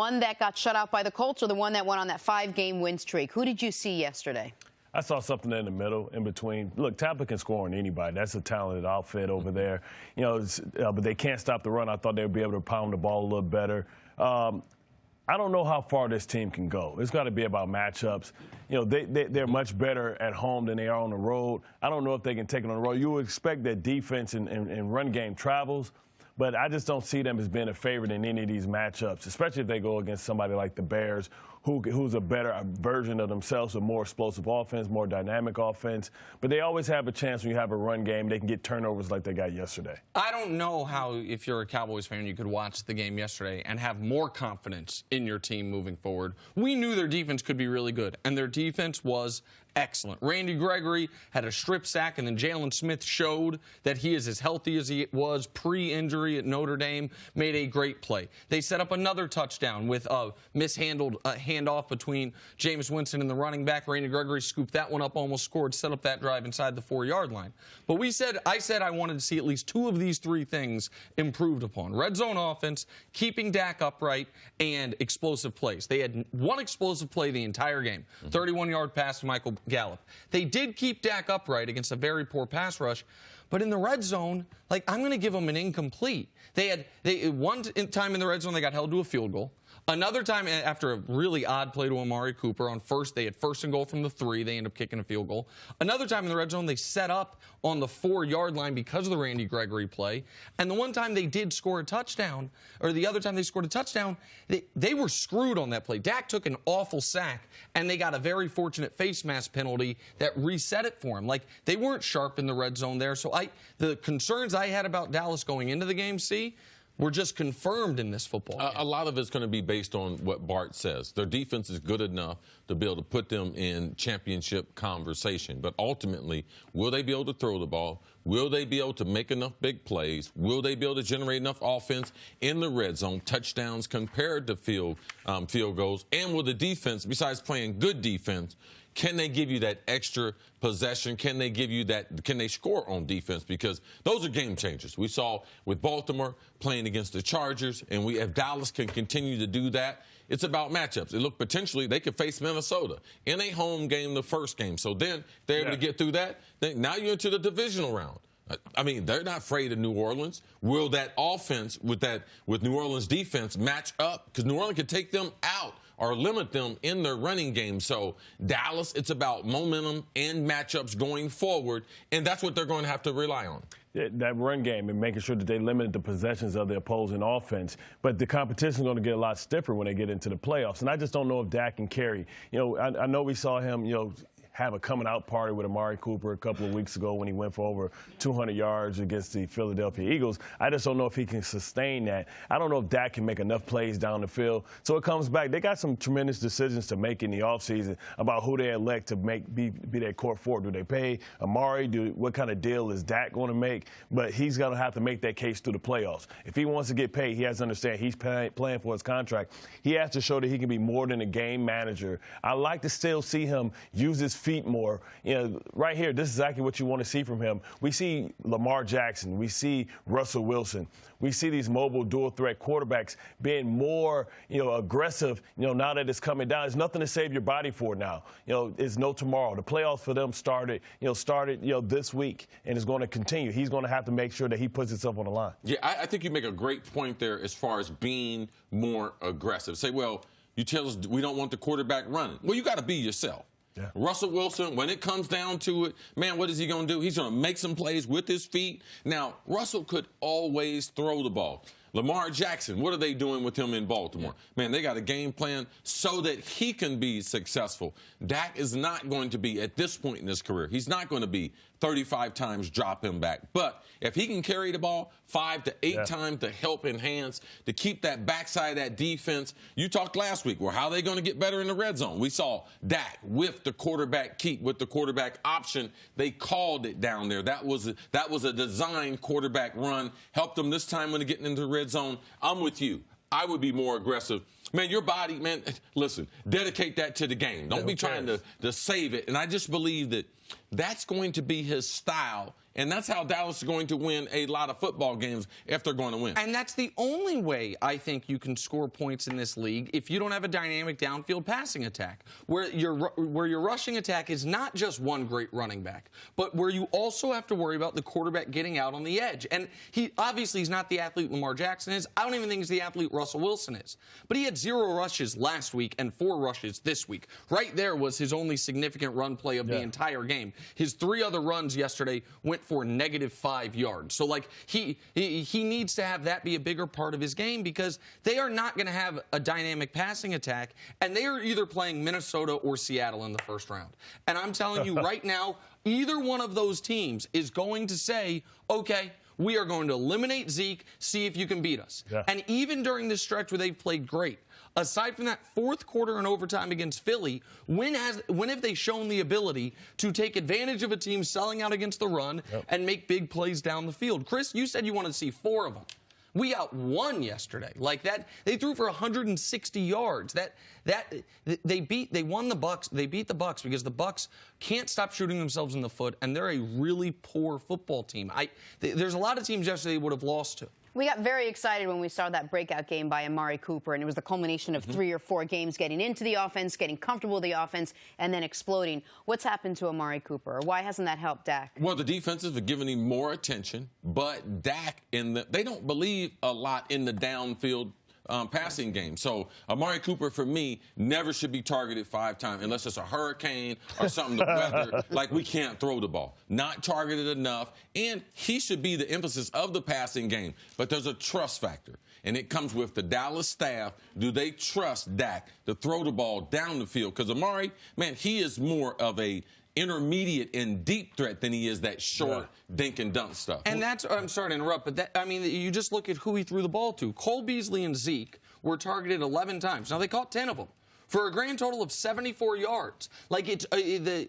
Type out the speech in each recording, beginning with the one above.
One that got shut out by the Colts or the one that went on that 5-game win streak? Who did you see yesterday? I saw something in the middle, in between. Look, Tampa can score on anybody. That's a talented outfit over there. You know, but they can't stop the run. I thought they would be able to pound the ball a little better. I don't know how far this team can go. It's got to be about matchups. You know, they're much better at home than they are on the road. I don't know if they can take it on the road. You would expect that defense and run game travels, but I just don't see them as being a favorite in any of these matchups, especially if they go against somebody like the Bears, who's a better version of themselves, a more explosive offense, more dynamic offense. But they always have a chance when you have a run game. They can get turnovers like they got yesterday. I don't know how, if you're a Cowboys fan, you could watch the game yesterday and have more confidence in your team moving forward. We knew their defense could be really good, and their defense was excellent. Randy Gregory had a strip sack, and then Jalen Smith showed that he is as healthy as he was pre-injury at Notre Dame, made a great play. They set up another touchdown with a mishandled handoff between Jameis Winston and the running back. Randy Gregory scooped that one up, almost scored, set up that drive inside the 4-yard line. But I said I wanted to see at least 2 of these 3 things improved upon. Red zone offense, keeping Dak upright, and explosive plays. They had one explosive play the entire game, 31-yard pass to Michael Gallup. They did keep Dak upright against a very poor pass rush, but in the red zone, like, I'm going to give them an incomplete. One time in the red zone, they got held to a field goal. Another time, after a really odd play to Amari Cooper, they had 1st and goal from the 3. They end up kicking a field goal. Another time in the red zone, they set up on the 4-yard line because of the Randy Gregory play. And the one time they did score a touchdown, or the other time they scored a touchdown, they were screwed on that play. Dak took an awful sack, and they got a very fortunate face mask penalty that reset it for him. Like, they weren't sharp in the red zone there. So the concerns I had about Dallas going into the game, were just confirmed in this football game. A lot of it's going to be based on what Bart says. Their defense is good enough to be able to put them in championship conversation. But ultimately, will they be able to throw the ball? Will they be able to make enough big plays? Will they be able to generate enough offense in the red zone, touchdowns compared to field goals? And will the defense, besides playing good defense, can they give you that extra possession? Can they give you that? Can they score on defense? Because those are game changers. We saw with Baltimore playing against the Chargers, and if Dallas can continue to do that, it's about matchups. It looked potentially they could face Minnesota in a home game, the first game. So then they're able to get through that. Now you're into the divisional round. I mean, they're not afraid of New Orleans. Will that offense with New Orleans defense match up? Because New Orleans could take them out or limit them in their running game. So Dallas, it's about momentum and matchups going forward, and that's what they're going to have to rely on. That run game and making sure that they limit the possessions of the opposing offense. But the competition is going to get a lot stiffer when they get into the playoffs. And I just don't know if Dak can carry. You know, I know we saw him, have a coming-out party with Amari Cooper a couple of weeks ago when he went for over 200 yards against the Philadelphia Eagles. I just don't know if he can sustain that. I don't know if Dak can make enough plays down the field. So it comes back. They got some tremendous decisions to make in the offseason about who they elect to be their court forward. Do they pay Amari? What kind of deal is Dak going to make? But he's going to have to make that case through the playoffs. If he wants to get paid, he has to understand he's playing for his contract. He has to show that he can be more than a game manager. I like to still see him use his feet more. Right here, this is exactly what you want to see from him. We see Lamar Jackson. We see Russell Wilson. We see these mobile dual-threat quarterbacks being more, aggressive, now that it's coming down. There's nothing to save your body for now. It's no tomorrow. The playoffs for them started this week, and it's going to continue. He's going to have to make sure that he puts himself on the line. Yeah, I think you make a great point there as far as being more aggressive. Say, well, you tell us we don't want the quarterback running. Well, you got to be yourself. Yeah. Russell Wilson, when it comes down to it, man, what is he going to do? He's going to make some plays with his feet. Now, Russell could always throw the ball. Lamar Jackson, what are they doing with him in Baltimore? Man, they got a game plan so that he can be successful. Dak is not going to be, at this point in his career, he's not going to be 35 times drop him back. But if he can carry the ball 5 to 8 times to help enhance, to keep that backside of that defense. You talked last week, well, how are they going to get better in the red zone? We saw Dak with the quarterback keep, with the quarterback option. They called it down there. That was a designed quarterback run. Helped them this time when they're getting into the red zone. I'm with you. I would be more aggressive. Man, your body, man, listen, dedicate that to the game. Don't be trying to save it. And I just believe that that's going to be his style And that's how Dallas is going to win a lot of football games if they're going to win. And that's the only way I think you can score points in this league if you don't have a dynamic downfield passing attack, where your rushing attack is not just one great running back, but where you also have to worry about the quarterback getting out on the edge. And he's not the athlete Lamar Jackson is. I don't even think he's the athlete Russell Wilson is. But he had 0 rushes last week and 4 rushes this week. Right there was his only significant run play of the entire game. His 3 other runs yesterday went for -5 yards. So, like, he needs to have that be a bigger part of his game, because they are not going to have a dynamic passing attack, and they are either playing Minnesota or Seattle in the first round. And I'm telling you right now, either one of those teams is going to say, okay, we are going to eliminate Zeke, see if you can beat us. Yeah. And even during this stretch where they've played great, aside from that fourth quarter and overtime against Philly, when have they shown the ability to take advantage of a team selling out against the run and make big plays down the field? Cris, you said you wanted to see 4 of them. We got 1 yesterday. Like that, they threw for 160 yards. They won the Bucs. They beat the Bucs because the Bucs can't stop shooting themselves in the foot, and they're a really poor football team. There's a lot of teams yesterday would have lost to. We got very excited when we saw that breakout game by Amari Cooper, and it was the culmination of 3 or 4 games getting into the offense, getting comfortable with the offense, and then exploding. What's happened to Amari Cooper? Why hasn't that helped Dak? Well, the defenses are giving him more attention, but Dak, they don't believe a lot in the downfield passing game. So Amari Cooper, for me, never should be targeted 5 times unless it's a hurricane or something to weather. Like, we can't throw the ball. Not targeted enough. And he should be the emphasis of the passing game. But there's a trust factor. And it comes with the Dallas staff. Do they trust Dak to throw the ball down the field? Because Amari, man, he is more of a intermediate and deep threat than he is that short dink and dunk stuff. And that's, I'm sorry to interrupt, but you just look at who he threw the ball to. Cole Beasley and Zeke were targeted 11 times. Now, they caught 10 of them for a grand total of 74 yards. Like, it's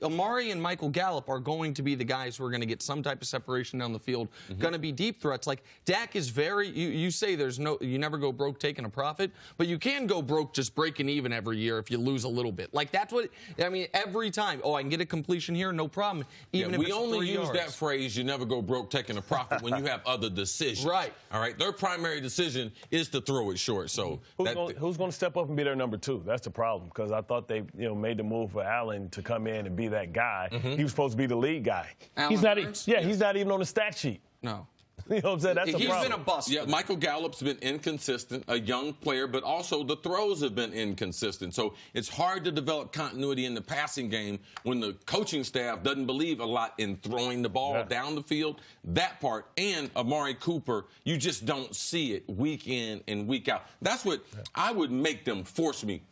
Amari and Michael Gallup are going to be the guys who are going to get some type of separation down the field, going to be deep threats. Like, Dak is very, you say you never go broke taking a profit, but you can go broke just breaking even every year if you lose a little bit. Like, that's what, every time, I can get a completion here, no problem, even if it's 3 yards. We only use that phrase, you never go broke taking a profit, when you have other decisions. Right. All right, their primary decision is to throw it short. So who's going to step up and be their number 2? That's the problem. Because I thought they, made the move for Allen to come in and be that guy. He was supposed to be the lead guy. He's not. He's not even on the stat sheet. No. You know what I'm saying? That's a problem. He's been a bust. Yeah, Michael Gallup's been inconsistent, a young player, but also the throws have been inconsistent. So it's hard to develop continuity in the passing game when the coaching staff doesn't believe a lot in throwing the ball down the field. That part, and Amari Cooper, you just don't see it week in and week out. That's what I would make them force me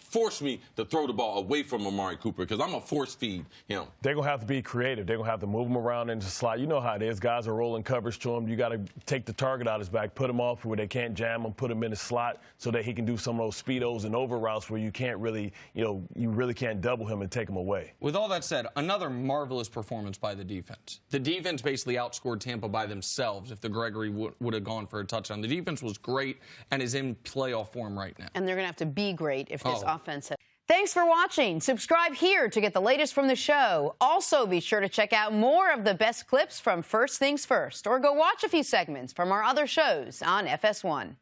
to throw the ball away from Amari Cooper, because I'm going to force feed him. They're going to have to be creative. They're going to have to move him around into the slot. You know how it is. Guys are rolling coverage to him. You got to take the target out of his back, put him off where they can't jam him, put him in the slot so that he can do some of those speedos and over routes where you can't really, you really can't double him and take him away. With all that said, another marvelous performance by the defense. The defense basically outscored Tampa by themselves if the Gregory would have gone for a touchdown. The defense was great and is in playoff form right now. And they're going to have to be great if this offense has. Thanks for watching. Subscribe here to get the latest from the show. Also, be sure to check out more of the best clips from First Things First, or go watch a few segments from our other shows on FS1.